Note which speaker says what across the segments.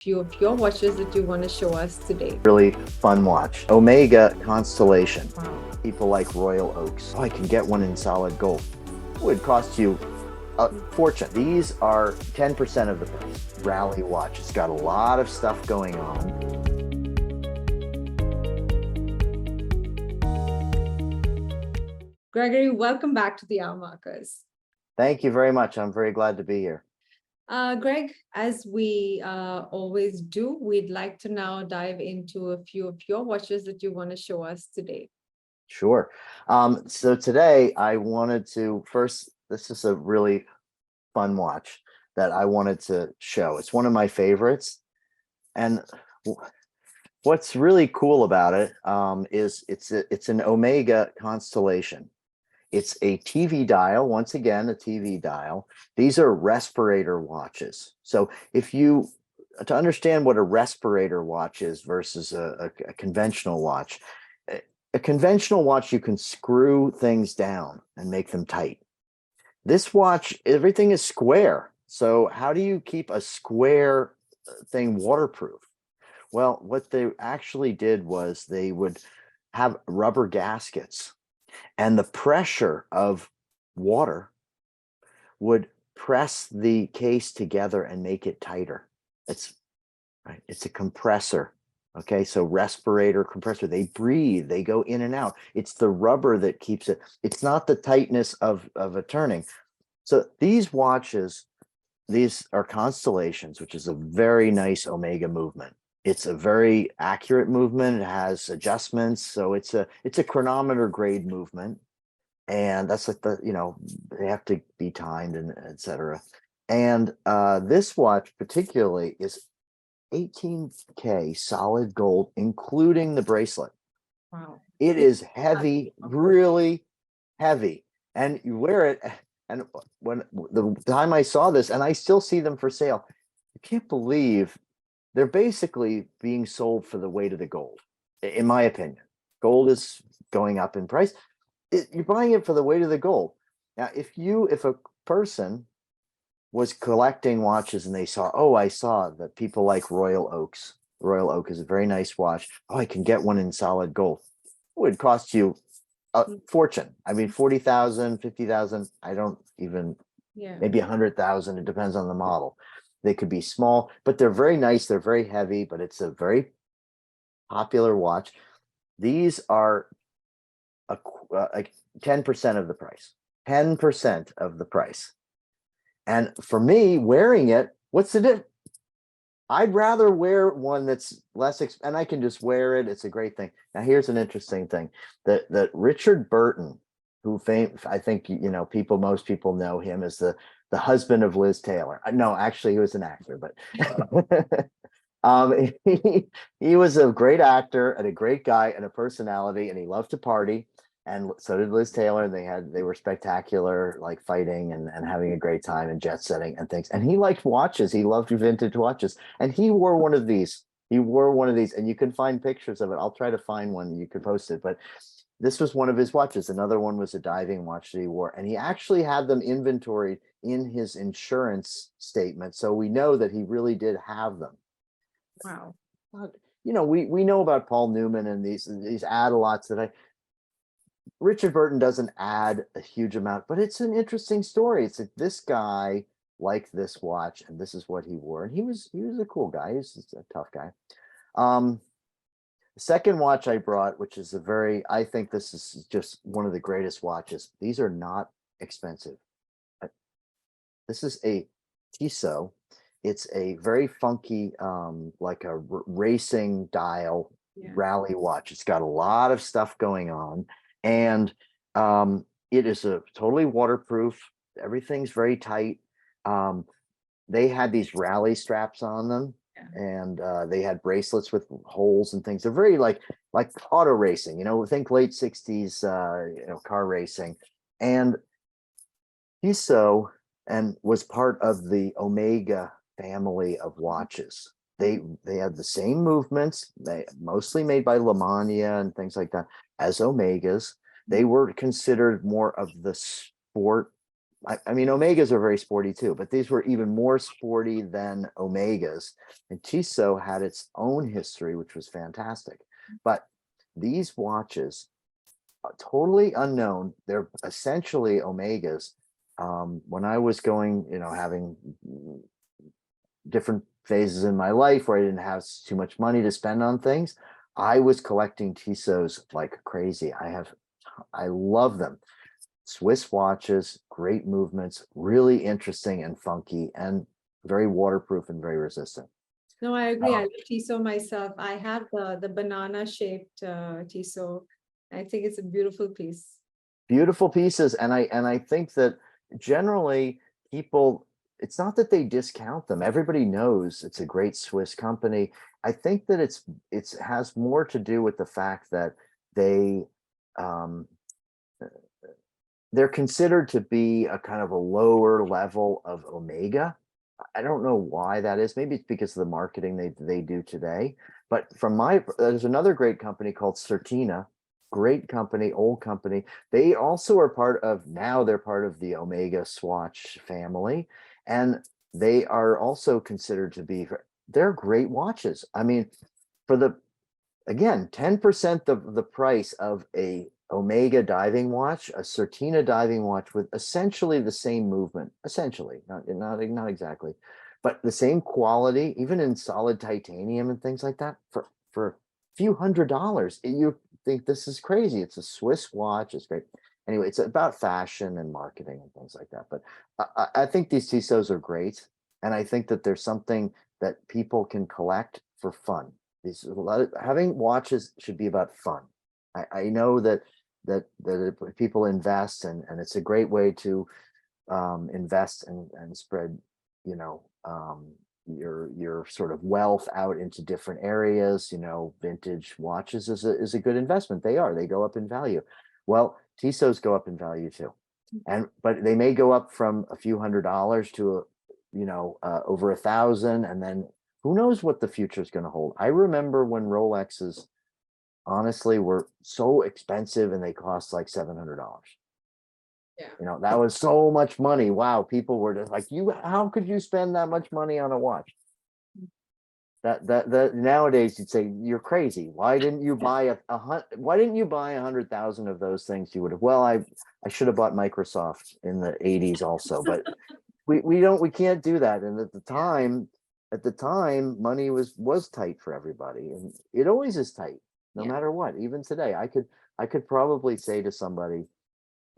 Speaker 1: few of your watches that you want to show us today.
Speaker 2: Really fun watch. Omega Constellation.
Speaker 1: Wow.
Speaker 2: People like Royal Oaks. Oh, I can get one in solid gold. It would cost you a fortune. These are 10% of the price. Rally watch. It's got a lot of stuff going on.
Speaker 1: Gregory, welcome back to the hour markers.
Speaker 2: Thank you very much. I'm very glad to be here.
Speaker 1: Greg, as we always do, we'd like to now dive into a few of your watches that you want to show us today.
Speaker 2: Sure. So today I wanted to first, this is a really fun watch that I wanted to show. It's one of my favorites. And what's really cool about it is it's an Omega Constellation. It's a TV dial, once again, a TV dial. These are respirator watches. So to understand what a respirator watch is versus a conventional watch, a conventional watch, you can screw things down and make them tight. This watch, everything is square. So how do you keep a square thing waterproof? Well, what they actually did was they would have rubber gaskets, and the pressure of water would press the case together and make it tighter. It's right. It's a compressor. Okay, so respirator, compressor, they breathe, they go in and out. It's the rubber that keeps it. It's not the tightness of a turning. So these watches, these are constellations, which is a very nice Omega movement. It's a very accurate movement. It has adjustments. So it's a chronometer grade movement. And that's like they have to be timed and etc. And this watch particularly is 18K solid gold, including the bracelet.
Speaker 1: Wow.
Speaker 2: It is heavy, really heavy. And you wear it. And when the time I saw this, and I still see them for sale, you can't believe they're basically being sold for the weight of the gold, in my opinion. Gold is going up in price. You're buying it for the weight of the gold. Now, if a person was collecting watches and they saw, oh, I saw that people like Royal Oaks. Royal Oak is a very nice watch. Oh, I can get one in solid gold. It would cost you a fortune. I mean, 40,000, 50,000. I don't even, maybe 100,000. It depends on the model. They could be small, but they're very nice. They're very heavy, but it's a very popular watch. These are like 10% of the price. 10% of the price. And for me, wearing it, what's the difference? I'd rather wear one that's less, and I can just wear it. It's a great thing. Now, here's an interesting thing that Richard Burton, I think most people know him as the husband of Liz Taylor. No, actually, he was an actor, but he was a great actor and a great guy and a personality, and he loved to party. And so did Liz Taylor. They were spectacular, like fighting and having a great time and jet setting and things. And he liked watches. He loved vintage watches. And he wore one of these. And you can find pictures of it. I'll try to find one. You can post it. But this was one of his watches. Another one was a diving watch that he wore. And he actually had them inventoried in his insurance statement. So we know that he really did have them.
Speaker 1: Wow.
Speaker 2: We know about Paul Newman and these add-a-lots that Richard Burton doesn't add a huge amount, but it's an interesting story. It's like this guy liked this watch, and this is what he wore, and he was a cool guy. He's a tough guy. The second watch I brought, which is I think this is just one of the greatest watches. These are not expensive. This is a Tissot. It's a very funky, like a racing dial rally watch. It's got a lot of stuff going on. And it is a totally waterproof. Everything's very tight. They had these rally straps on them, and they had bracelets with holes and things. They're very like auto racing, think late 60s, car racing. And Tissot was part of the Omega family of watches. They had the same movements, they mostly made by Lamania and things like that, as Omegas. They were considered more of the sport I mean, Omegas are very sporty too, but these were even more sporty than Omegas. And Tissot had its own history, which was fantastic. But these watches, totally unknown, they're essentially Omegas. When I was going, having different phases in my life where I didn't have too much money to spend on things, I was collecting Tissots like crazy. I love them. Swiss watches, great movements, really interesting and funky, and very waterproof and very resistant.
Speaker 1: No, I agree. I love Tissot myself. I have the banana shaped Tissot. I think it's a beautiful piece.
Speaker 2: Beautiful pieces, and I think that generally people, it's not that they discount them. Everybody knows it's a great Swiss company. I think that it has more to do with the fact that they um, they're considered to be a kind of a lower level of Omega. I don't know why that is. Maybe it's because of the marketing they do today. But there's another great company called Certina, great company, old company. They also are now they're part of the Omega Swatch family. And they are also considered to be, they're great watches. I mean, again, 10% of the price of a Omega diving watch, a Certina diving watch with essentially the same movement, essentially, not exactly, but the same quality, even in solid titanium and things like that, for a few $100s. You think this is crazy. It's a Swiss watch. It's great. Anyway, it's about fashion and marketing and things like that. But I think these Tissot's are great. And I think that there's something that people can collect for fun. Having watches should be about fun. I know that people invest, and it's a great way to invest and spread, your sort of wealth out into different areas. Vintage watches is a good investment. They go up in value. Well, Tissot's go up in value too, but they may go up from a few $100s to over 1,000, and then who knows what the future is going to hold. I remember when Rolexes honestly were so expensive and they cost like $700.
Speaker 1: Yeah.
Speaker 2: That was so much money. Wow, people were just like, how could you spend that much money on a watch? That nowadays you'd say you're crazy. Why didn't you buy why didn't you buy 100,000 of those things? You would have. Well, I should have bought Microsoft in the 80s also, but we can't do that. And at the time, money was tight for everybody, and it always is tight, no matter what. Even today, I could probably say to somebody,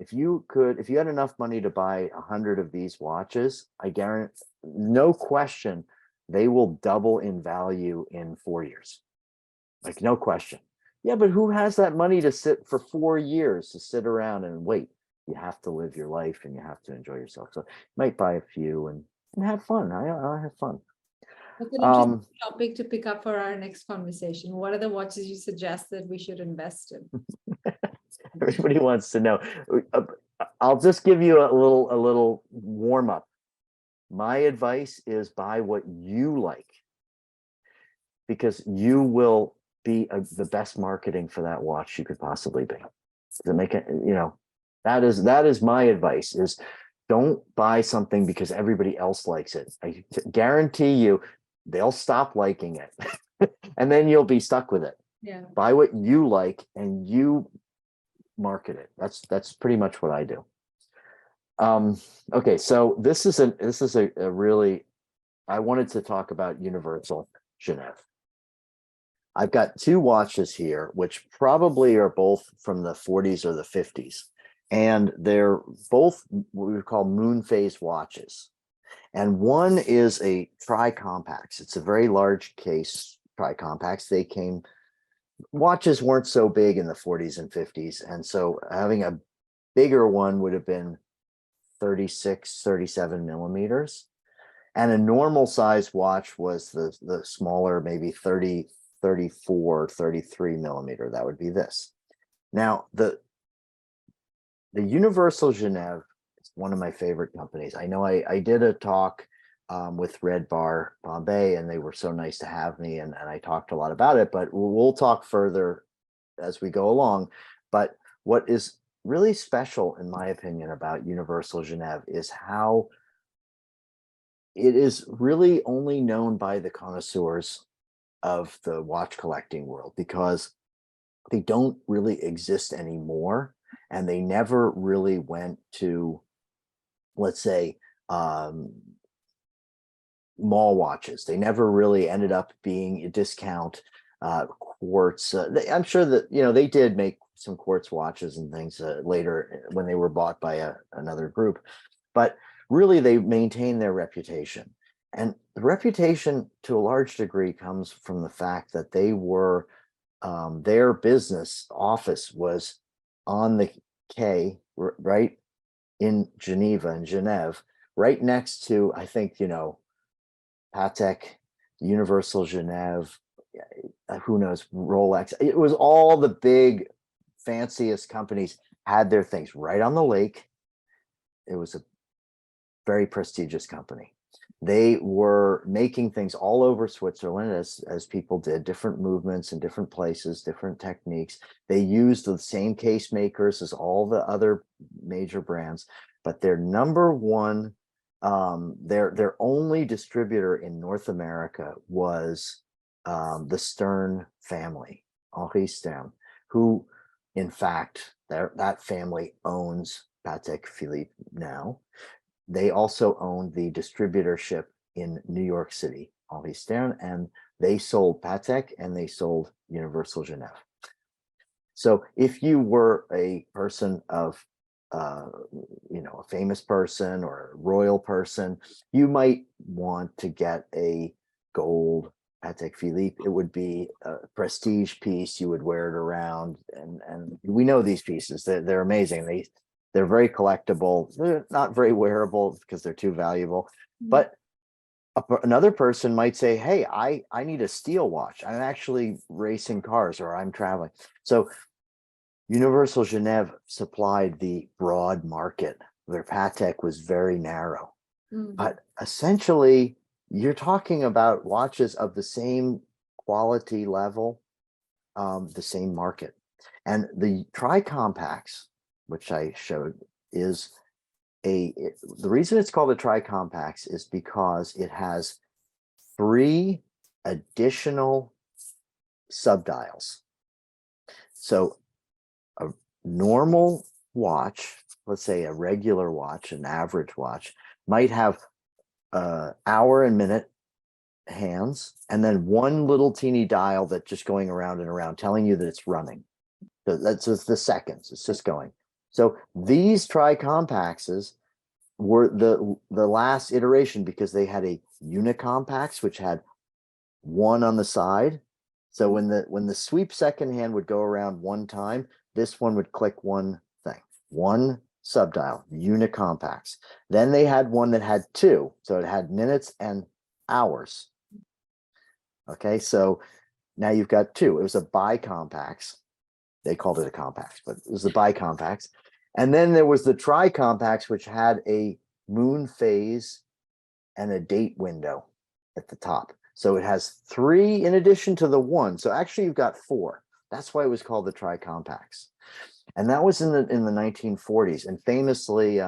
Speaker 2: if you had enough money to buy 100 of these watches, I guarantee, no question, they will double in value in 4 years. Like, no question. Yeah, but who has that money to sit for 4 years to sit around and wait? You have to live your life and you have to enjoy yourself. So you might buy a few and have fun. I have fun.
Speaker 1: That's an interesting topic to pick up for our next conversation. What are the watches you suggest that we should invest in?
Speaker 2: Everybody wants to know. I'll just give you a little warm up. My advice is buy what you like, because you will be the best marketing for that watch you could possibly be. To make it, that is my advice, is don't buy something because everybody else likes it. I guarantee you they'll stop liking it and then you'll be stuck with it.
Speaker 1: Yeah.
Speaker 2: Buy what you like and you market it. That's pretty much what I do. Okay, so this is a really, I wanted to talk about Universal Genève. I've got two watches here, which probably are both from the 40s or the 50s. And they're both what we would call moon phase watches. And one is a tri-compax. It's a very large case tri-compax. Watches weren't so big in the 40s and 50s. And so having a bigger one would have been 36, 37 millimeters. And a normal size watch was the smaller, maybe 30, 34, 33 millimeter. That would be this. Now, the Universal Genève is one of my favorite companies. I know I did a talk with Red Bar Bombay, and they were so nice to have me, and I talked a lot about it, but we'll talk further as we go along. But what is really special, in my opinion, about Universal Genève is how it is really only known by the connoisseurs of the watch collecting world, because they don't really exist anymore, and they never really went to, let's say, um, mall watches. They never really ended up being a discount quartz. I'm sure that, they did make some quartz watches and things later when they were bought by another group, but really they maintain their reputation. And the reputation, to a large degree, comes from the fact that they were, their business office was on the quay, right in Geneva, right next to, I think, Patek, Universal Genève, who knows, Rolex. It was all the big, fanciest companies had their things right on the lake. It was a very prestigious company. They were making things all over Switzerland, as people did, different movements in different places, different techniques. They used the same case makers as all the other major brands, but their number one, their only distributor in North America was the Stern family, Henri Stern, who, in fact, that family owns Patek Philippe now. They also owned the distributorship in New York City, Henri Stern, and they sold Patek and they sold Universal Genève. So if you were a person of, a famous person or a royal person, you might want to get a gold Patek Philippe. It would be a prestige piece. You would wear it around, and we know these pieces. They're amazing. They're very collectible. They're not very wearable because they're too valuable. But another person might say, hey, I need a steel watch. I'm actually racing cars or I'm traveling. So Universal Genève supplied the broad market, where Patek was very narrow. But essentially, you're talking about watches of the same quality level, the same market. And the tri-compacts, which I showed, is the reason it's called a tri-compacts is because it has 3 additional subdials. So a normal watch, let's say a regular watch, an average watch, might have hour and minute hands, and then one little teeny dial that's just going around and around, telling you that it's running. So that's just the seconds. It's just going. So these tri-compacts were the last iteration, because they had a unicompax, which had one on the side. So when the sweep second hand would go around one time, this one would click one thing, one subdial, unicompax. Then they had one that had 2, so it had minutes and hours. Okay, so now you've got 2. It was a bicompax. They called it a compact, but it was the bicompax. And then there was the tri-compacts, which had a moon phase and a date window at the top. So it has 3 in addition to the 1. So actually you've got 4. That's why it was called the tri-compacts. And that was in the 1940s. And famously,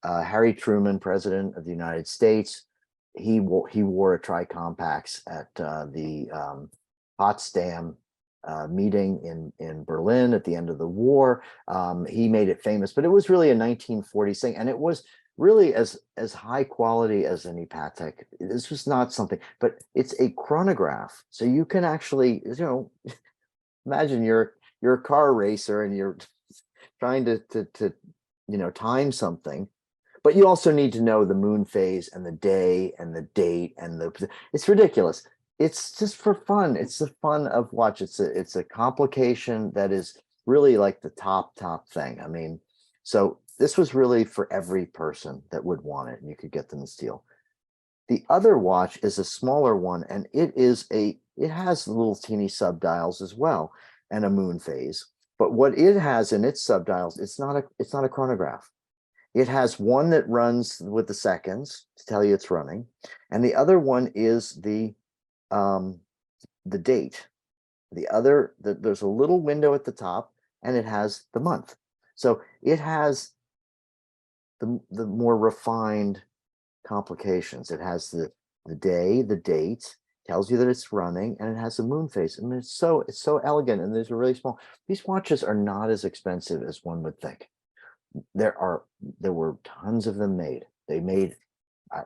Speaker 2: Harry Truman, President of the United States, he wore a tri-compacts at the Potsdam meeting in Berlin at the end of the war. He made it famous, but it was really a 1940s thing, and it was really as high quality as any Patek. This was not something, but it's a chronograph, so you can actually, imagine you're a car racer and you're trying to time something, but you also need to know the moon phase and the day and the date and it's ridiculous. It's just for fun. It's the fun of watch. It's a complication that is really like the top thing. I mean, so this was really for every person that would want it, and you could get them in steel. The other watch is a smaller one, and it has little teeny subdials as well, and a moon phase. But what it has in its subdials, it's not a chronograph. It has one that runs with the seconds to tell you it's running, and the other one is the date. There's a little window at the top, and it has the month. So it has the more refined complications. It has the day, the date, tells you that it's running, and it has a moon phase. I mean, it's so elegant, and there's a really small. These watches are not as expensive as one would think. There were tons of them made. They made uh,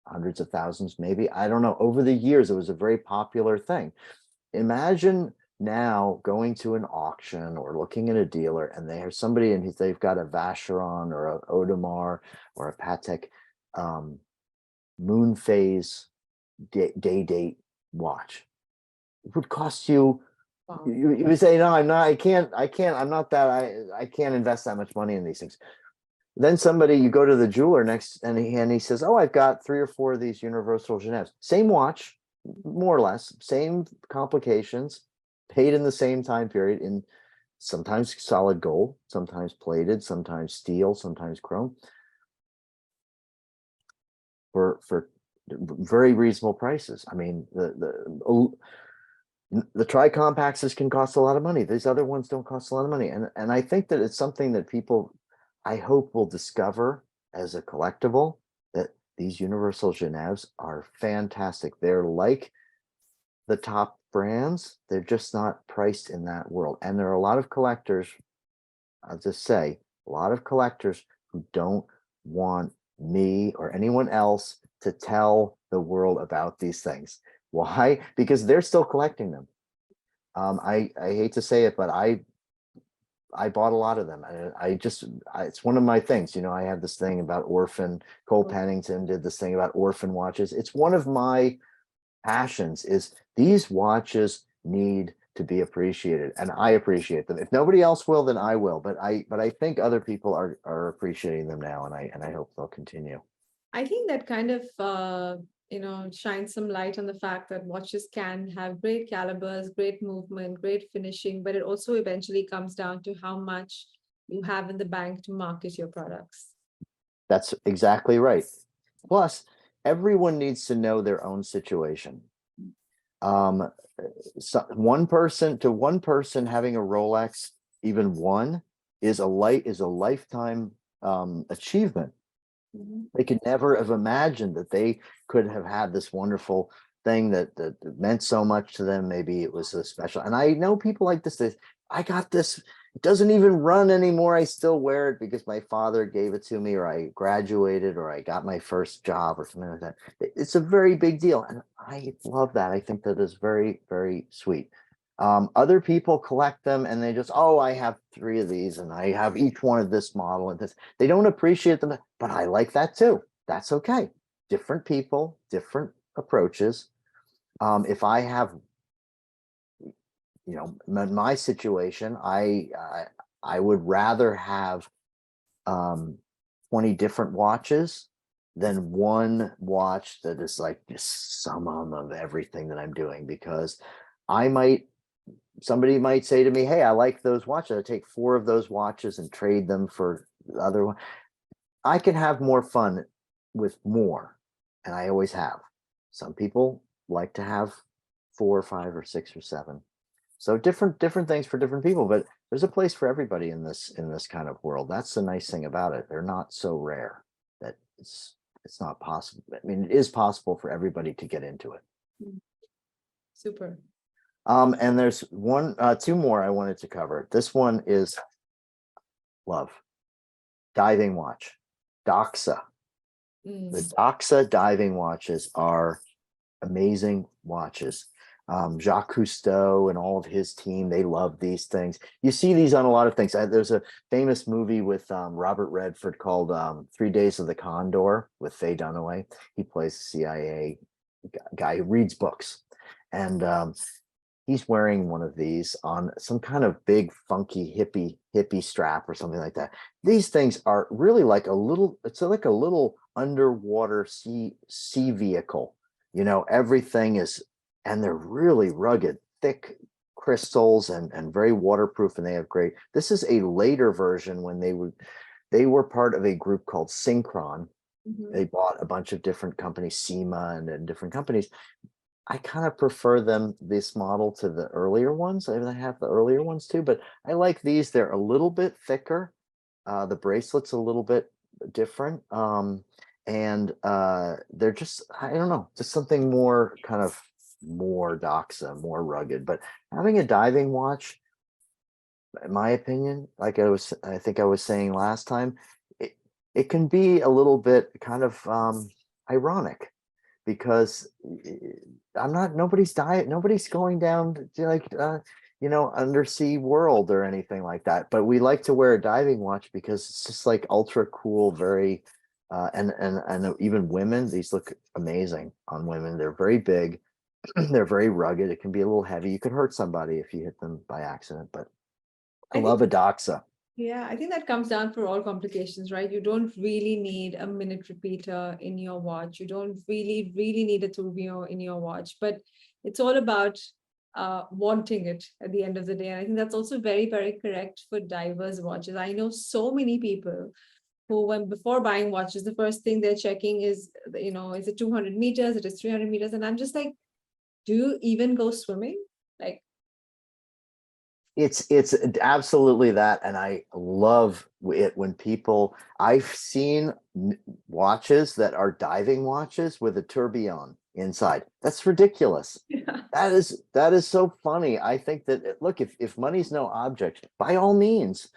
Speaker 2: hundreds of thousands, maybe. I don't know. Over the years, it was a very popular thing. Imagine now going to an auction or looking at a dealer, and there's somebody and they've got a Vacheron or a Audemars or a Patek moon phase day date watch. It would cost you.
Speaker 1: Wow.
Speaker 2: You would say, no, I'm not. I'm not that. I can't invest that much money in these things. Then somebody, you go to the jeweler next, and he says, "Oh, I've got 3 or 4 of these Universal Genèves. Same watch, more or less, same complications, paid in the same time period, in sometimes solid gold, sometimes plated, sometimes steel, sometimes chrome, for very reasonable prices. I mean, the tri-compacts can cost a lot of money. These other ones don't cost a lot of money, and I think that it's something that people, I hope, will discover as a collectible, that these Universal Genèves are fantastic. They're like the top brands. They're just not priced in that world. And there are a lot of collectors, I'll just say, a lot of collectors who don't want me or anyone else to tell the world about these things. Why? Because they're still collecting them. I hate to say it, but I bought a lot of them. It's one of my things. I have this thing about orphan. Cole Pennington did this thing about orphan watches. It's one of my passions. Is these watches need to be appreciated, and I appreciate them. If nobody else will, then I will. But I think other people are appreciating them now, and I hope they'll continue.
Speaker 1: I think that kind of shines some light on the fact that watches can have great calibers, great movement, great finishing, but it also eventually comes down to how much you have in the bank to market your products.
Speaker 2: That's exactly right. Plus, everyone needs to know their own situation. So one person having a Rolex, even one, is a lifetime achievement.
Speaker 1: Mhm.
Speaker 2: They could never have imagined that they could have had this wonderful thing that meant so much to them. Maybe it was a special. And I know people like this. I got this. It doesn't even run anymore. I still wear it because my father gave it to me, or I graduated, or I got my first job, or something like that. It's a very big deal, and I love that. I think that is very, very sweet. Other people collect them, and they just, oh, I have 3 of these, and I have each one of this model and this. They don't appreciate them, but I like that too. That's okay. Different people, different approaches. If I have, my situation, I would rather have 20 different watches than one watch that is like just summum of everything that I'm doing, because somebody might say to me, hey, I like those watches. I take 4 of those watches and trade them for the other one. I can have more fun with more, and I always have. Some people like to have 4 or 5 or 6 or 7. So different things for different people, but there's a place for everybody in this kind of world. That's the nice thing about it. They're not so rare that it's not possible. I mean, it is possible for everybody to get into it.
Speaker 1: Super.
Speaker 2: And there's 2 more I wanted to cover. This one is love. Diving watch, Doxa. The Doxa diving watches are amazing watches. Jacques Cousteau and all of his team, they love these things. You see these on a lot of things. There's a famous movie with Robert Redford called 3 Days of the Condor with Faye Dunaway. He plays a CIA guy who reads books. And he's wearing one of these on some kind of big funky hippie strap or something like that. These things are really like it's like a little underwater sea vehicle. Everything is, and they're really rugged, thick crystals, and very waterproof, and they have great. This is a later version when they were part of a group called Synchron. They bought a bunch of different companies, SEMA and different companies. I kind of prefer this model to the earlier ones. I have the earlier ones too, but I like these. They're a little bit thicker. The bracelet's a little bit different. And they're just, I don't know, just something more kind of more doxa, more rugged. But having a diving watch, in my opinion, like I think I was saying last time, it, it can be a little bit kind of ironic because I'm not, nobody's going down to like, undersea world or anything like that. But we like to wear a diving watch because it's just like ultra cool, very, and even women, these look amazing on women. They're very big, they're very rugged. It can be a little heavy. You could hurt somebody if you hit them by accident, but I
Speaker 1: I think,
Speaker 2: love a doxa.
Speaker 1: yeah, I think that comes down for all complications, right? You don't really need a minute repeater in your watch. You don't really, really need a tourbillon in your watch, but it's all about wanting it at the end of the day. And I think that's also very, very correct for divers watches. I know so many people who, when before buying watches, the first thing they're checking is, is it 200 meters? It is 300 meters. And I'm just like, do you even go swimming? Like,
Speaker 2: It's absolutely that, and I love it when people. I've seen watches that are diving watches with a tourbillon inside. That's ridiculous.
Speaker 1: yeah.
Speaker 2: That is so funny. I think that look, if money's no object, by all means,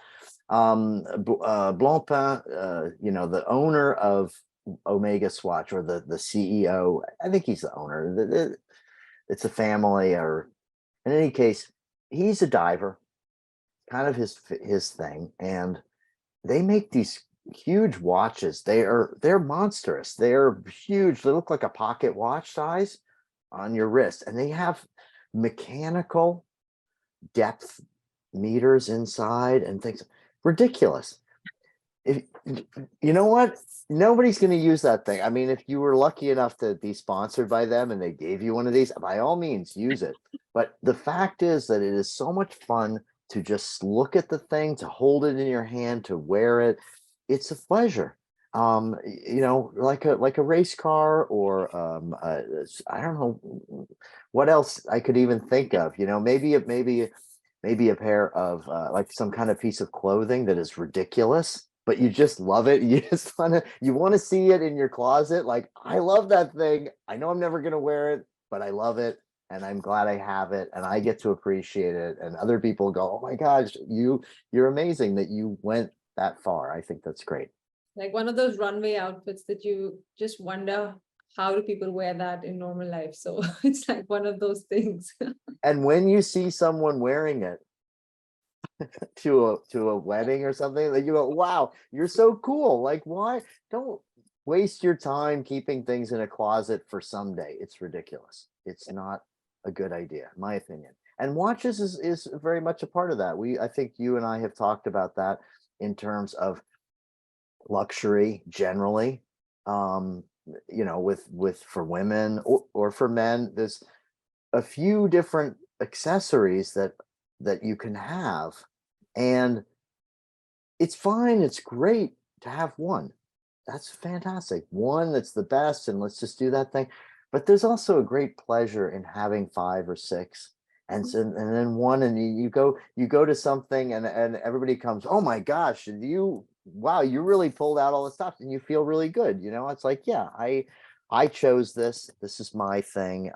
Speaker 2: Blancpain, the owner of Omega Swatch, or the CEO, I think he's the owner. It's a family, or in any case, he's a diver, kind of his thing, and they make these huge watches. They're monstrous. They're huge. They look like a pocket watch size on your wrist, and they have mechanical depth meters inside and things. Ridiculous. If you know what, nobody's going to use that thing. I mean, if you were lucky enough to be sponsored by them and they gave you one of these, by all means use it. But the fact is that it is so much fun to just look at the thing, to hold it in your hand, to wear it. It's a pleasure. Like a race car, or I don't know what else I could even think of. Maybe a pair of like some kind of piece of clothing that is ridiculous, but you just love it. You want to see it in your closet. Like, I love that thing. I know I'm never going to wear it, but I love it, and I'm glad I have it, and I get to appreciate it. And other people go, "Oh my gosh, you're amazing that you went that far." I think that's great.
Speaker 1: Like one of those runway outfits that you just wonder, how do people wear that in normal life? So it's like one of those things.
Speaker 2: And when you see someone wearing it to a wedding or something, that you go, wow, you're so cool. Like, why don't waste your time keeping things in a closet for someday? It's ridiculous. It's not a good idea, in my opinion. And watches is very much a part of that. I think you and I have talked about that in terms of luxury generally. Um, with for women, or for men, there's a few different accessories that you can have, and it's fine, it's great to have one. That's fantastic, one that's the best, and let's just do that thing. But there's also a great pleasure in having five or six, and then one, and you go to something, and everybody comes, oh my gosh, wow, you really pulled out all the stuff, and you feel really good. It's like, yeah, I chose this is my thing.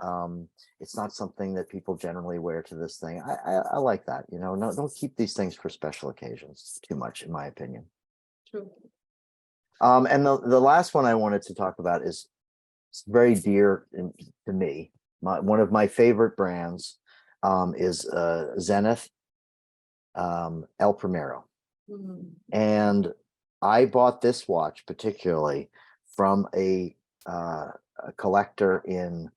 Speaker 2: It's not something that people generally wear to this thing. I like that. No, don't keep these things for special occasions too much, in my opinion.
Speaker 1: True.
Speaker 2: And the last one I wanted to talk about is very dear to me. One of my favorite brands is Zenith, El Primero.
Speaker 1: Mhm.
Speaker 2: And I bought this watch particularly from a collector in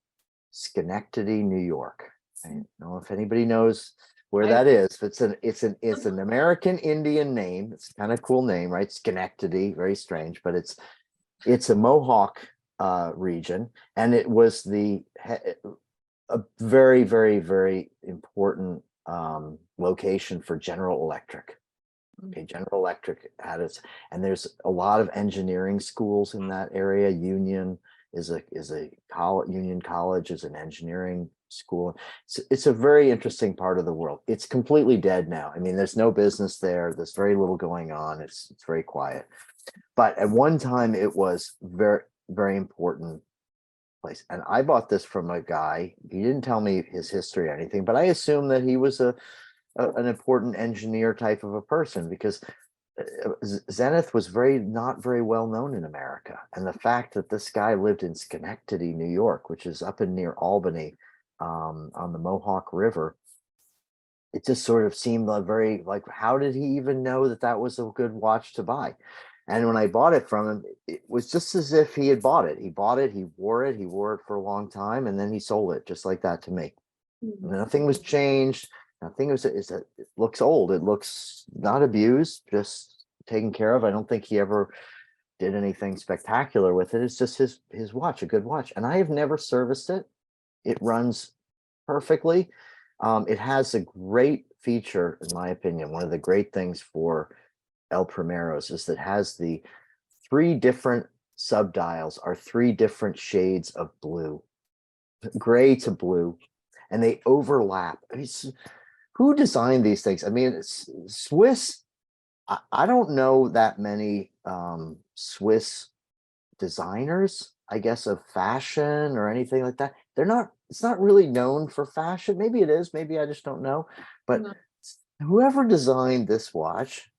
Speaker 2: Schenectady, New York. I don't know if anybody knows where
Speaker 1: I
Speaker 2: that is. It's an American Indian name. It's a kind of cool name, right? Schenectady, very strange, but it's a Mohawk region, and it was a very, very, very important location for General Electric. Okay, General Electric had its, and there's a lot of engineering schools in that area. Union is a college. Union College is an engineering school. It's a very interesting part of the world. It's completely dead now. I mean, there's no business there. There's very little going on. It's very quiet. But at one time, it was very important place. And I bought this from a guy. He didn't tell me his history or anything, but I assumed that he was an important engineer type of a person, because Zenith was not very well known in America. And the fact that this guy lived in Schenectady, New York, which is up in near Albany, on the Mohawk River, it just sort of seemed like, how did he even know that that was a good watch to buy? And when I bought it from him, it was just as if he had bought it. He bought it, he wore it for a long time, and then he sold it just like that to me. Nothing was changed. Nothing was, it looks old. It looks not abused, just taken care of. I don't think he ever did anything spectacular with it. It's just his watch, a good watch. And I have never serviced it. It runs perfectly. It has a great feature, in my opinion. One of the great things for El Primeros is that it has the 3 different subdials are 3 different shades of blue, gray to blue, and they overlap. Who designed these things? I mean, it's Swiss. I don't know that many Swiss designers, I guess, of fashion or anything like that. It's not really known for fashion. Maybe it is, maybe I just don't know. But
Speaker 1: No.
Speaker 2: whoever designed this watch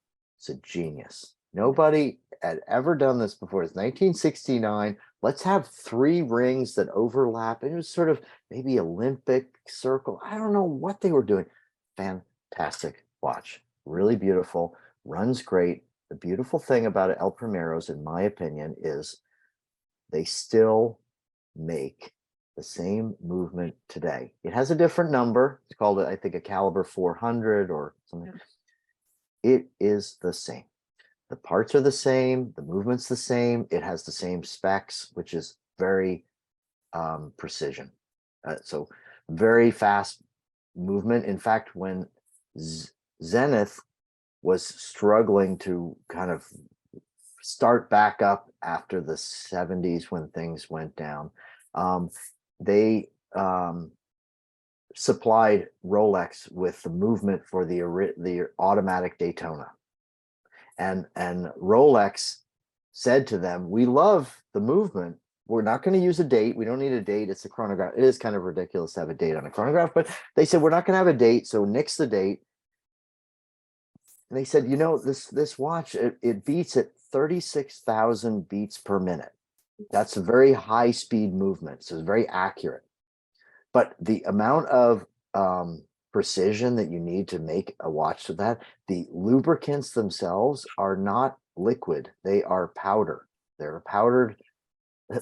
Speaker 2: is a genius. Nobody had ever done this before. It's 1969. Let's have 3 rings that overlap. And it was sort of maybe Olympic circle. I don't know what they were doing. Fantastic watch. Really beautiful. Runs great. The beautiful thing about El Primeros, in my opinion, is they still make the same movement today. It has a different number. It's called, I think, a caliber 400 or something. Yeah. It is the same. The parts are the same. The movement's the same. It has the same specs, which is very precision. So very fast movement. In fact, when Zenith was struggling to kind of start back up after the 70s when things went down, they supplied Rolex with the movement for the automatic Daytona. And Rolex said to them, we love the movement. We're not going to use a date. We don't need a date. It's a chronograph. It is kind of ridiculous to have a date on a chronograph, but they said, we're not going to have a date. So nix the date. And they said, this watch, it beats at 36,000 beats per minute. That's a very high speed movement. So it's very accurate. But the amount of precision that you need to make a watch to that, the lubricants themselves are not liquid. They are powder. They're a powdered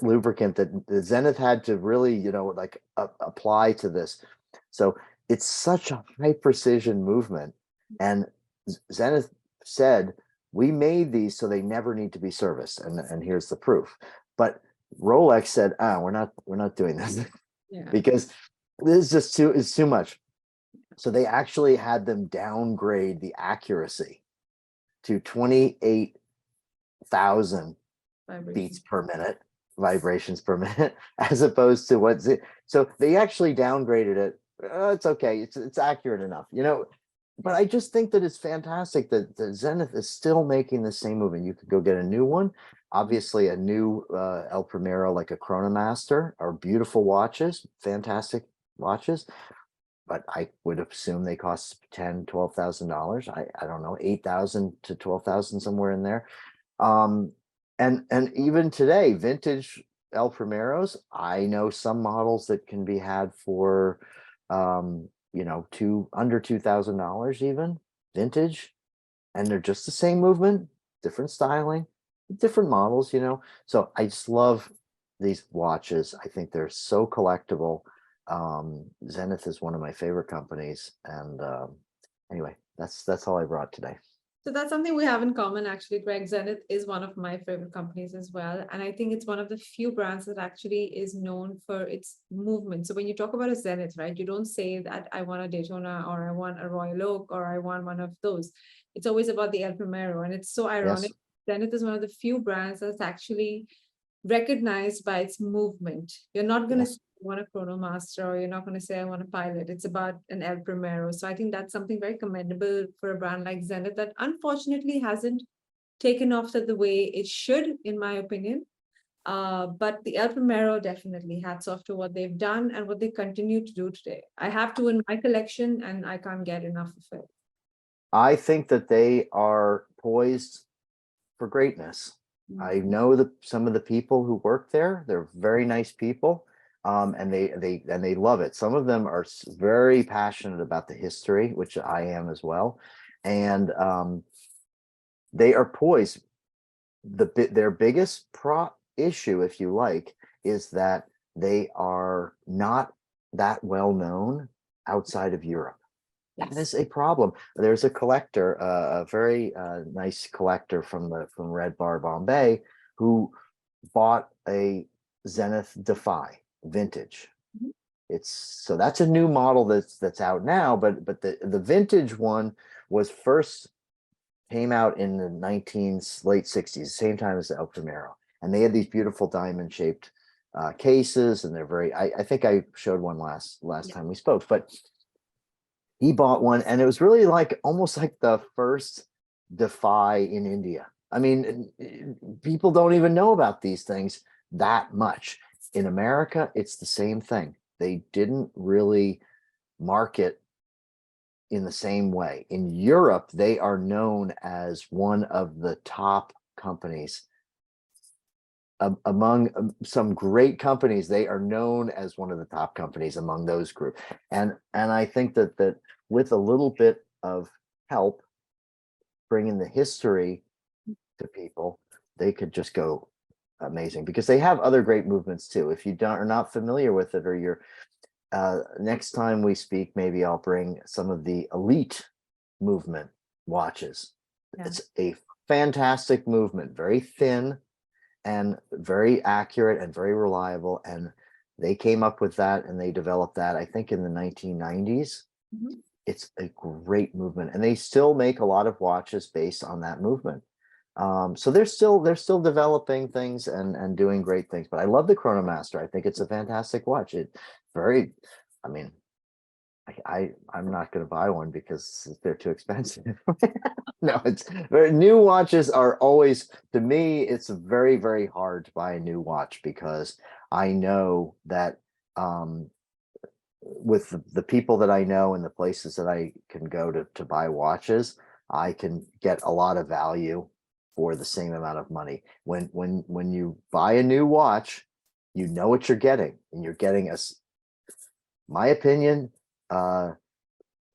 Speaker 2: lubricant that the Zenith had to really, apply to this. So it's such a high precision movement. And Zenith said, we made these so they never need to be serviced. And here's the proof. But Rolex said, we're not doing this. Yeah. Because this is just too much. So they actually had them downgrade the accuracy to 28,000 beats per minute, vibrations per minute, as opposed to what's it. So they actually downgraded it. It's okay. It's accurate enough, But I just think that it's fantastic that the Zenith is still making the same movement. You could go get a new one. Obviously, a new El Primero, like a Chronomaster, are beautiful watches, fantastic watches. But I would assume they cost $10,000, $12,000. I don't know, 8,000 to 12,000, somewhere in there. And even today, vintage El Primeros, I know some models that can be had for under $2,000 even, vintage, and they're just the same movement, different styling, different models, So I just love these watches. I think they're so collectible. Zenith is one of my favorite companies. And anyway, that's all I brought today.
Speaker 1: So that's something we have in common, actually, Greg. Zenith is one of my favorite companies as well. And I think it's one of the few brands that actually is known for its movement. So when you talk about a Zenith, right, you don't say that I want a Daytona or I want a Royal Oak or I want one of those. It's always about the El Primero. And it's so ironic. Yes. Zenith is one of the few brands that's actually recognized by its movement. You're not going to see want a Chronomaster, or you're not going to say, I want a Pilot. It's about an El Primero. So I think that's something very commendable for a brand like Zenith that unfortunately hasn't taken off the way it should, in my opinion. But the El Primero, definitely hats off to what they've done and what they continue to do today. I have two in my collection and I can't get enough of it.
Speaker 2: I think that they are poised for greatness. I know that some of the people who work there, they're very nice people. And they love it. Some of them are very passionate about the history, which I am as well. And they are poised. Their biggest issue, if you like, is that they are not that well known outside of Europe. That is a problem. There's a collector, a very nice collector from Red Bar Bombay, who bought a Zenith Defy vintage. So that's a new model that's out now, but the vintage one was first came out in the late 60s, same time as the El Primero. And they had these beautiful diamond shaped cases, and they're very, I think I showed one last time we spoke, but he bought one, and it was really like almost like the first Defy in India. I mean, people don't even know about these things that much. In America, it's the same thing. They didn't really market in the same way. In Europe, they are known as one of the top companies. Among some great companies, they are known as one of the top companies among those groups. And I think that with a little bit of help bringing the history to people, they could just go amazing, because they have other great movements too. If you are not familiar with it, or you're next time we speak, maybe I'll bring some of the elite movement watches. It's a fantastic movement, very thin and very accurate and very reliable. And they came up with that, and they developed that, I think, in the 1990s. It's a great movement, and they still make a lot of watches based on that movement. So they're still developing things and doing great things. But I love the Chronomaster. I think it's a fantastic watch. I mean, I'm not going to buy one because they're too expensive. No, new watches are always, to me, it's very, very hard to buy a new watch, because I know that with the people that I know and the places that I can go to buy watches, I can get a lot of value for the same amount of money. When you buy a new watch, you know what you're getting, and you're getting my opinion,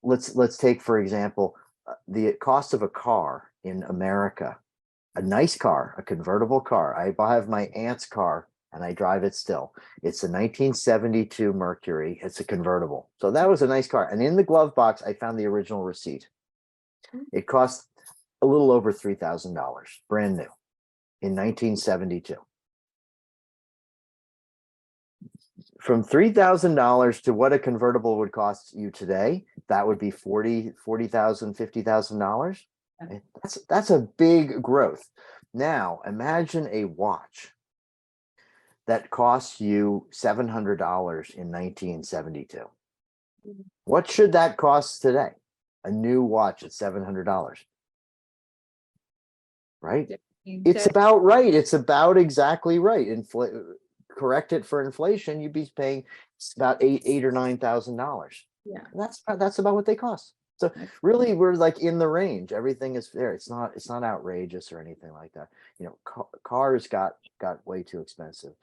Speaker 2: let's take, for example, the cost of a car in America, a nice car, a convertible car. I have my aunt's car, and I drive it still. It's a 1972 Mercury. It's a convertible. So that was a nice car. And in the glove box, I found the original receipt. It cost a little over $3,000, brand new, in 1972. From $3,000 to what a convertible would cost you today, that would be $40,000, $50,000. That's a big growth. Now imagine a watch that costs you $700 in 1972. What should that cost today? A new watch at $700, right? It's about right. It's about exactly right. Correct it for inflation, you'd be paying about $8,000 or $9,000.
Speaker 1: Yeah,
Speaker 2: that's about what they cost. So really, we're like in the range. Everything is fair. It's not outrageous or anything like that. You know, cars got way too expensive.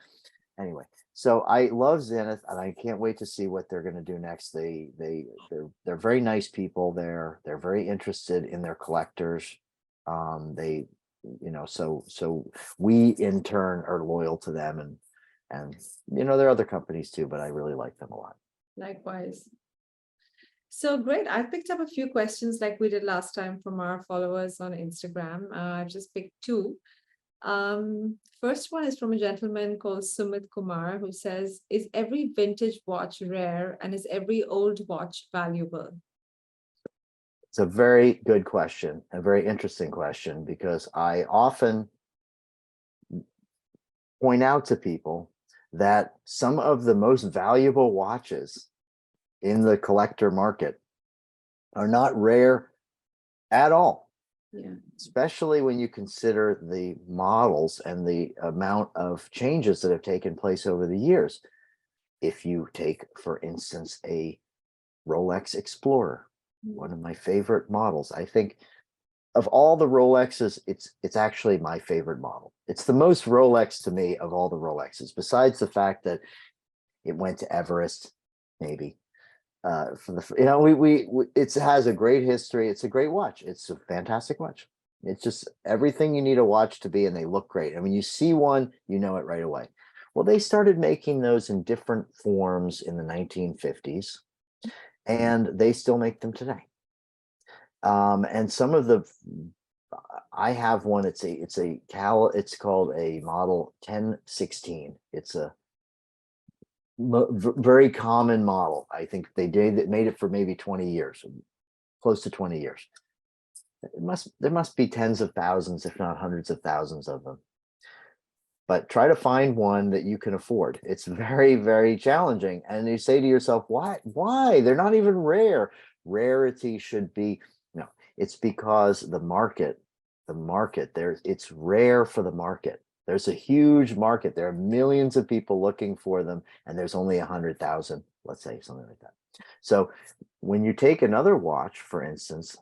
Speaker 2: Anyway, so I love Zenith, and I can't wait to see what they're going to do next. They're very nice people. They're very interested in their collectors. They, so we in turn are loyal to them, and there are other companies too, but I really like them a lot.
Speaker 1: Likewise. So great. I picked up a few questions like we did last time from our followers on Instagram. I've just picked two. First one is from a gentleman called Sumit Kumar, who says, is every vintage watch rare, and is every old watch valuable?
Speaker 2: It's a very good question, a very interesting question, because I often point out to people that some of the most valuable watches in the collector market are not rare at all.
Speaker 1: Yeah.
Speaker 2: Especially when you consider the models and the amount of changes that have taken place over the years. If you take, for instance, a Rolex Explorer, one of my favorite models. I think of all the Rolexes, it's actually my favorite model. It's the most Rolex to me of all the Rolexes, besides the fact that it went to Everest, maybe. For the, you know, we it has a great history. It's a great watch. It's a fantastic watch. It's just everything you need a watch to be, and they look great. And when you see one, you know it right away. Well, they started making those in different forms in the 1950s, and they still make them today. And some of the, I have one. It's called a model 1016. It's a very common model. I think they made it for maybe 20 years, close to 20 years. There must be tens of thousands, if not hundreds of thousands of them. But try to find one that you can afford. It's very, very challenging. And you say to yourself, why? They're not even rare. Rarity should be, no, it's because the market, it's rare for the market. There's a huge market. There are millions of people looking for them, and there's only 100,000, let's say, something like that. So when you take another watch, for instance,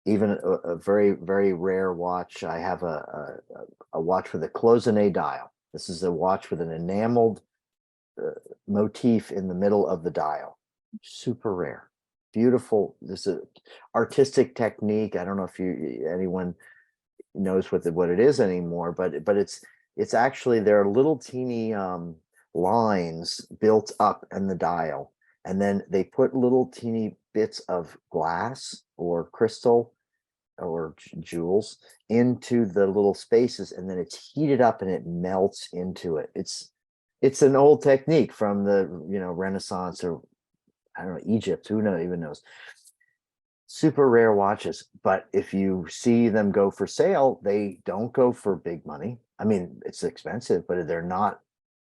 Speaker 2: even a very, very rare watch. I have a watch with a cloisonné dial. This is a watch with an enameled motif in the middle of the dial. Super rare, beautiful. This is artistic technique. I don't know if anyone knows what it is anymore, but it's actually, there are little teeny lines built up in the dial, and then they put little teeny bits of glass or crystal or jewels into the little spaces, and then it's heated up and it melts into it. It's an old technique from the Renaissance, or I don't know, Egypt, who even knows. Super rare watches, but if you see them go for sale, they don't go for big money. I mean, it's expensive, but they're not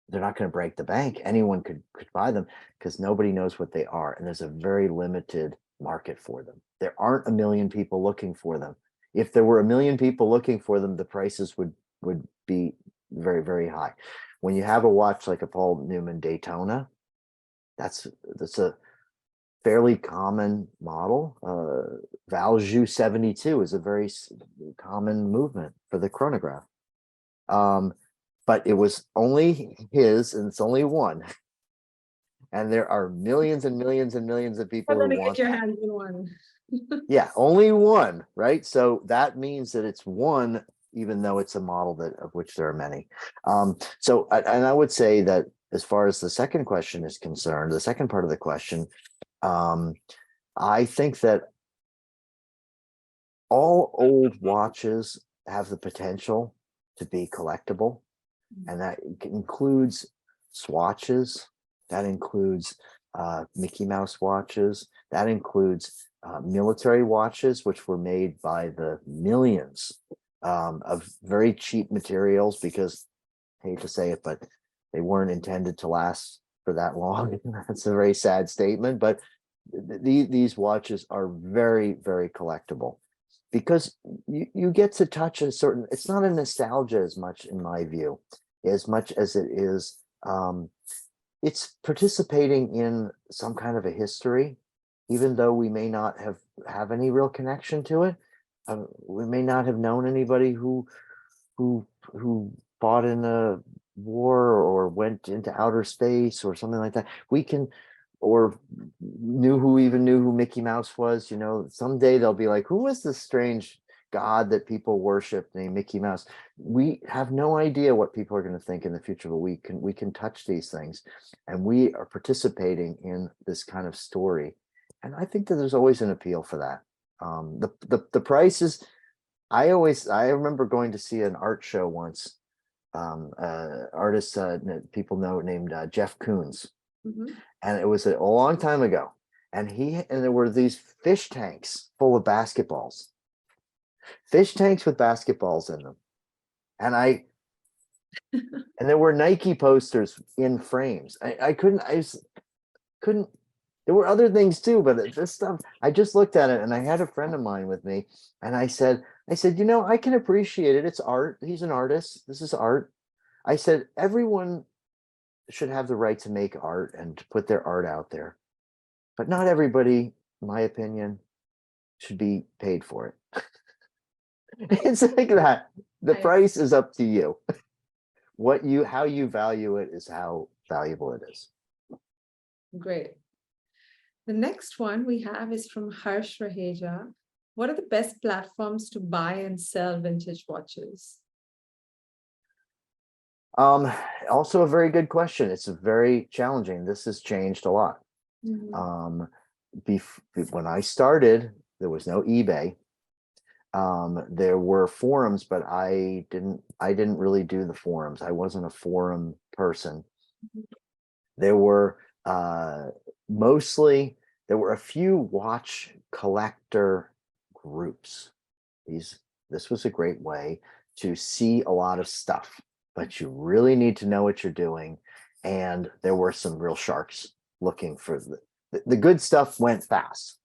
Speaker 2: going to break the bank. Anyone could buy them, because nobody knows what they are, and there's a very limited market for them. There aren't a million people looking for them. If there were a million people looking for them, the prices would be very, very high. When you have a watch like a Paul Newman Daytona, that's a fairly common model. Valjoux 72 is a very common movement for the chronograph. But it was only his, and it's only one. And there are millions and millions and millions of people
Speaker 1: You're
Speaker 2: who
Speaker 1: gonna get
Speaker 2: want
Speaker 1: your
Speaker 2: that.
Speaker 1: hands on one.
Speaker 2: Yeah, only one, right? So that means that it's one, even though it's a model of which there are many. So, and I would say that as far as the second question is concerned, the second part of the question, I think that all old watches have the potential to be collectible, and that includes swatches, that includes Mickey Mouse watches, that includes military watches, which were made by the millions of very cheap materials, because I hate to say it, but they weren't intended to last for that long. That's a very sad statement, but these watches are very, very collectible, because you get to touch a certain, it's not a nostalgia as much, in my view, as much as it is, it's participating in some kind of a history, even though we may not have any real connection to it. We may not have known anybody who fought in a war or went into outer space or something like that. We can, or knew who Mickey Mouse was. Someday they'll be like, who was this strange god that people worship named Mickey Mouse? We have no idea what people are going to think in the future, but we can touch these things, and we are participating in this kind of story. And I think that there's always an appeal for that. The prices, I remember going to see an art show once, artist people know, named Jeff Koons. And it was a long time ago, and there were these fish tanks full of basketballs, fish tanks with basketballs in them. And And there were Nike posters in frames. I couldn't, there were other things too, but this stuff, I just looked at it and I had a friend of mine with me and I said, you know, I can appreciate it. It's art. He's an artist. This is art. I said, everyone should have the right to make art and to put their art out there, but not everybody, in my opinion, should be paid for it. It's like that. The
Speaker 1: Right.
Speaker 2: price is up to you. How you value it is how valuable it is.
Speaker 1: Great. The next one we have is from Harsh Raheja. What are the best platforms to buy and sell vintage watches?
Speaker 2: Um, Also a very good question. It's a very challenging. This has changed a lot.
Speaker 1: Mhm.
Speaker 2: Um, when I started, there was no eBay. There were forums, but I didn't really do the forums. I wasn't a forum person. There were mostly there were a few watch collector groups. This was a great way to see a lot of stuff, but you really need to know what you're doing. And there were some real sharks looking for the good stuff went fast.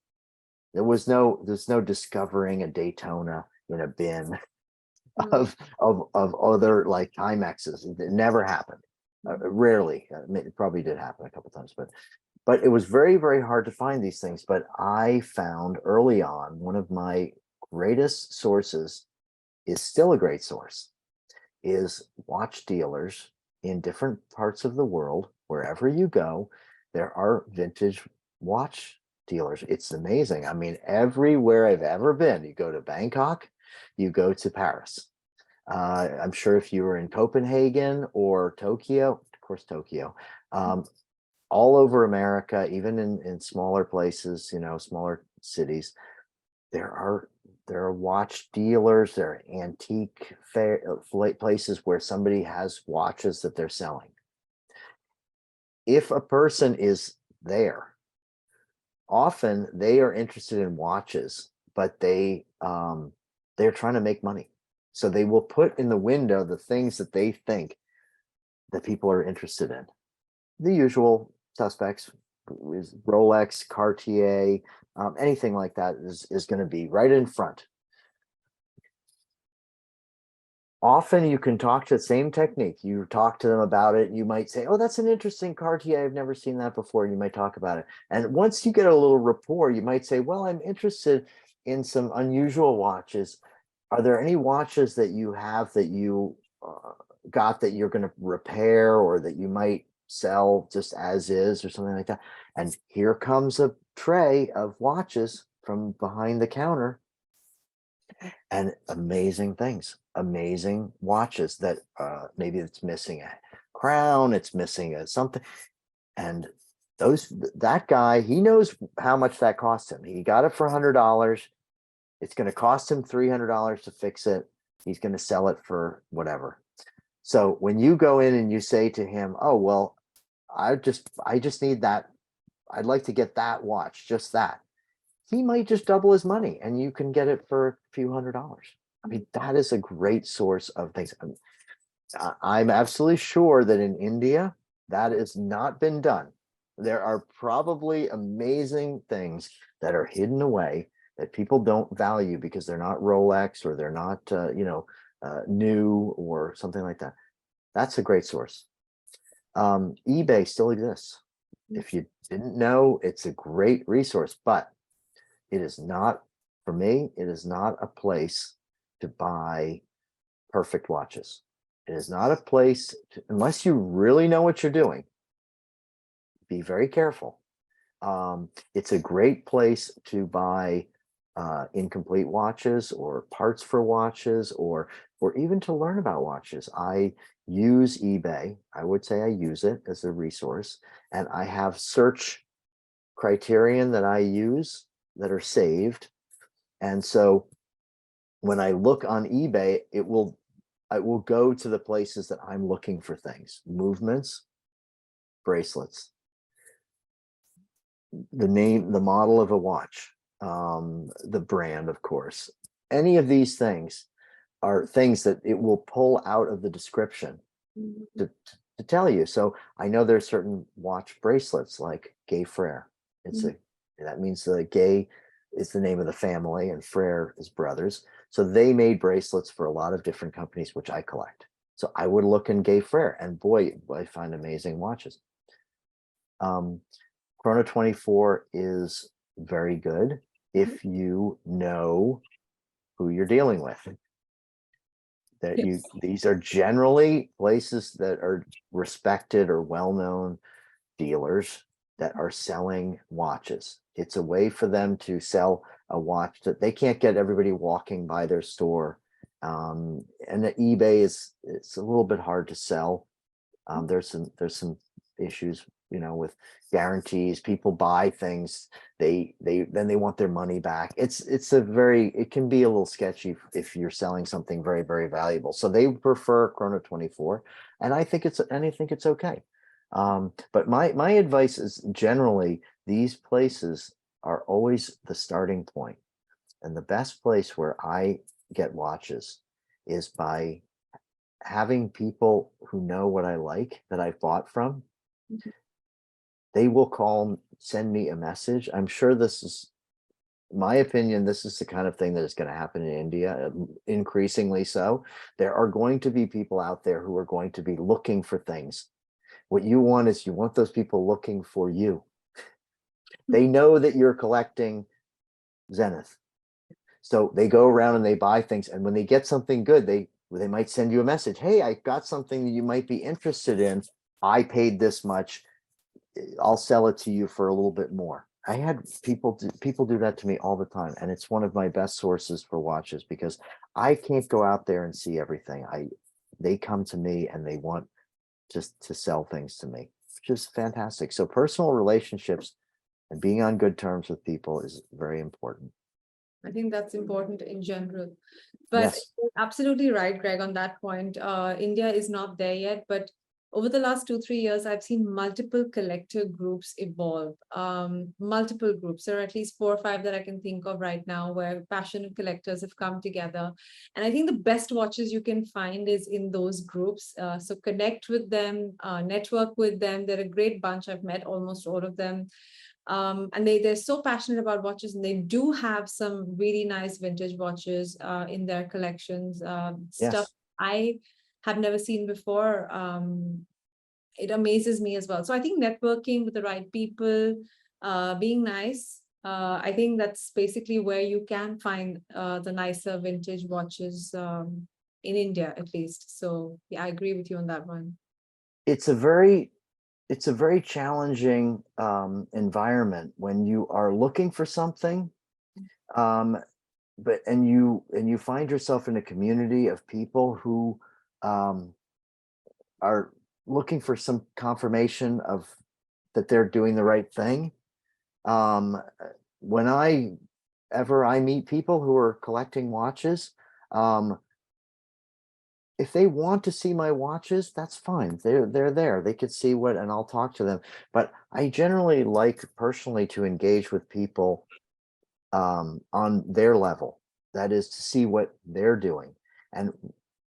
Speaker 2: There's no discovering a Daytona in a bin
Speaker 1: Mm,
Speaker 2: of other like Timexes. It never happened.
Speaker 1: mm,
Speaker 2: Rarely. I mean, it probably did happen a couple times, but it was very hard to find these things. But I found early on one of my greatest sources is still a great source is watch dealers in different parts of the world. Wherever you go, there are vintage watch dealers. It's amazing. I mean, everywhere I've ever been, you go to Bangkok, you go to Paris. I'm sure if you were in Copenhagen or Tokyo, of course, Tokyo, um, all over America, even in smaller places, you know, smaller cities, there are there are watch dealers, there are antique places where somebody has watches that they're selling. If a person is there, often they are interested in watches, but they're trying to make money. So they will put in the window the things that they think that people are interested in. The usual suspects is Rolex, Cartier, anything like that is going to be right in front. Often you can talk to the same technique. You talk to them about it. You might say, "Oh, that's an interesting Cartier. I've never seen that before." And you might talk about it. And once you get a little rapport, you might say, "Well, I'm interested in some unusual watches. Are there any watches that you have that you got that you're going to repair or that you might sell just as is or something like that?" And here comes a tray of watches from behind the counter and amazing things, amazing watches that maybe it's missing a crown, it's missing a something. And that guy, he knows how much that cost him. He got it for $100. It's going to cost him $300 to fix it. He's going to sell it for whatever. So when you go in and you say to him, "Oh, well, I just need that. I'd like to get that watch, just that." He might just double his money and you can get it for a few $100. I mean, that is a great source of things. I'm absolutely sure that in India, that has not been done. There are probably amazing things that are hidden away that people don't value because they're not Rolex or they're not, new or something like that. That's a great source. eBay still exists. If you didn't know, it's a great resource, but it is not, for me, it is not a place to buy perfect watches. It is not a place to, unless you really know what you're doing, be very careful. It's a great place to buy incomplete watches or parts for watches or even to learn about watches. I use eBay. I would say I use it as a resource, and I have search criterion that I use that are saved. And so when I look on eBay, I will go to the places that I'm looking for things, movements, bracelets, the name, the model of a watch, the brand, of course. Any of these things are things that it will pull out of the description. to tell you. So I know there's certain watch bracelets like Gay Frere. It's
Speaker 1: Mhm.
Speaker 2: a that means the gay is the name of the family and Frere is brothers. So they made bracelets for a lot of different companies, which I collect. So I would look in Gay Frere and boy, I find amazing watches. Um, Chrono 24 is very good if you know who you're dealing with. That you
Speaker 1: Yes.
Speaker 2: these are generally places that are respected or well-known dealers that are selling watches. It's a way for them to sell a watch that they can't get everybody walking by their store. And the eBay it's a little bit hard to sell. There's some issues, with guarantees. People buy things, they then they want their money back. It can be a little sketchy if you're selling something very, very valuable. So they prefer Chrono 24, and I think it's okay. But my advice is generally these places are always the starting point, and the best place where I get watches is by having people who know what I like that I've bought from. They will send me a message. I'm sure this is my opinion. This is the kind of thing that is going to happen in India, increasingly so. There are going to be people out there who are going to be looking for things. What you want those people looking for you. They know that you're collecting Zenith. So they go around and they buy things. And when they get something good, they might send you a message. Hey, I got something that you might be interested in. I paid this much. I'll sell it to you for a little bit more. I had people do that to me all the time, and it's one of my best sources for watches because I can't go out there and see everything. They come to me and they want just to sell things to me, which is fantastic. So personal relationships and being on good terms with people is very important.
Speaker 1: I think that's important in general. But
Speaker 2: Yes.
Speaker 1: you're absolutely right, Greg, on that point. India is not there yet, but over the last 2, 3 years, I've seen multiple collector groups evolve. Multiple groups. There are at least 4 or 5 that I can think of right now where passionate collectors have come together. And I think the best watches you can find is in those groups. So connect with them, network with them. They're a great bunch. I've met almost all of them. And they're so passionate about watches, and they do have some really nice vintage watches in their collections, stuff
Speaker 2: Yes.
Speaker 1: I have never seen before. It amazes me as well. So I think networking with the right people, being nice, I think that's basically where you can find the nicer vintage watches, in India at least. So yeah, I agree with you on that one.
Speaker 2: It's a very it's a very challenging environment when you are looking for something, um, but and you find yourself in a community of people who um, are looking for some confirmation of that they're doing the right thing. Um, when I meet people who are collecting watches, um, if they want to see my watches, that's fine. They're there. They could see what, and I'll talk to them. But I generally like personally to engage with people on their level. That is to see what they're doing. And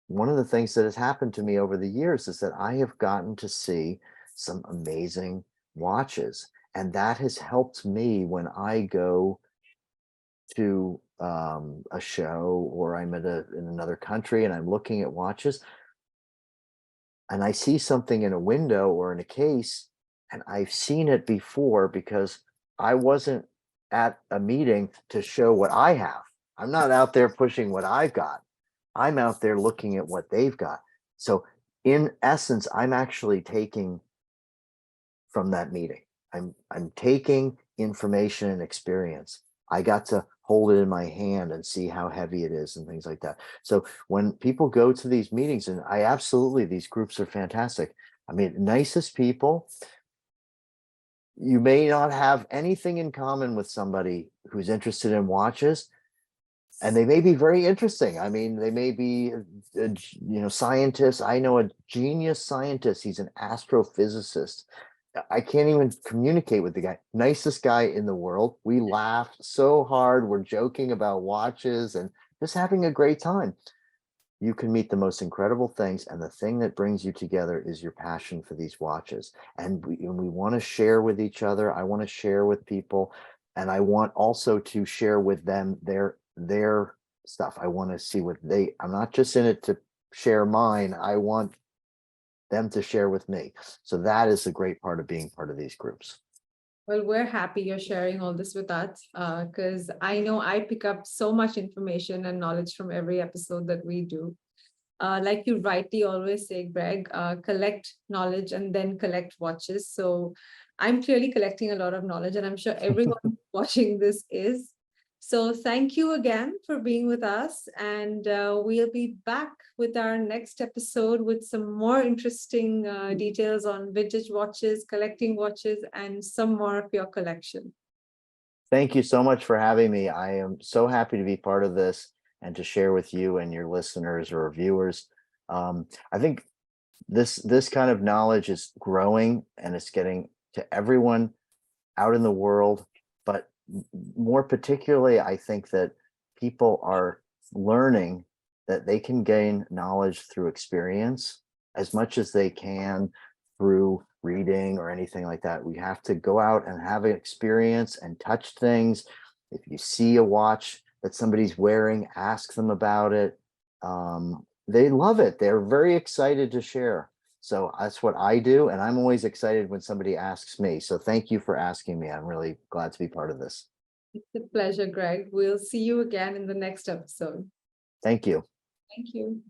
Speaker 2: one of the things that has happened to me over the years is that I have gotten to see some amazing watches, and that has helped me when I go to a show or I'm in another country and I'm looking at watches and I see something in a window or in a case, and I've seen it before because I wasn't at a meeting to show what I have. I'm not out there pushing what I've got. I'm out there looking at what they've got. So in essence, I'm actually taking from that meeting. I'm taking information and experience. I got to hold it in my hand and see how heavy it is and things like that. So when people go to these meetings, and I absolutely these groups are fantastic. I mean, nicest people. You may not have anything in common with somebody who's interested in watches, and they may be very interesting. I mean, they may be scientists. I know a genius scientist. He's an astrophysicist. I can't even communicate with the guy. Nicest guy in the world. We laughed so hard. We're joking about watches and just having a great time. you can meet the most incredible things. And the thing that brings you together is your passion for these watches. And we want to share with each other. I want to share with people. And I want also to share with them their stuff. I want to see what I'm not just in it to share mine. I want them to share with me. So that is the great part of being part of these groups.
Speaker 1: Well, we're happy you're sharing all this with us because I know I pick up so much information and knowledge from every episode that we do. Like you rightly always say, Greg, collect knowledge and then collect watches. So I'm clearly collecting a lot of knowledge, and I'm sure everyone watching this is. So thank you again for being with us, and we'll be back with our next episode with some more interesting details on vintage watches, collecting watches, and some more of your collection.
Speaker 2: Thank you so much for having me. I am so happy to be part of this and to share with you and your listeners or viewers. I think this kind of knowledge is growing and it's getting to everyone out in the world, but more particularly, I think that people are learning that they can gain knowledge through experience as much as they can through reading or anything like that. We have to go out and have an experience and touch things. If you see a watch that somebody's wearing, ask them about it. They love it. They're very excited to share. So that's what I do. And I'm always excited when somebody asks me. So thank you for asking me. I'm really glad to be part of this.
Speaker 1: It's a pleasure, Greg. We'll see you again in the next episode.
Speaker 2: Thank you.
Speaker 1: Thank you.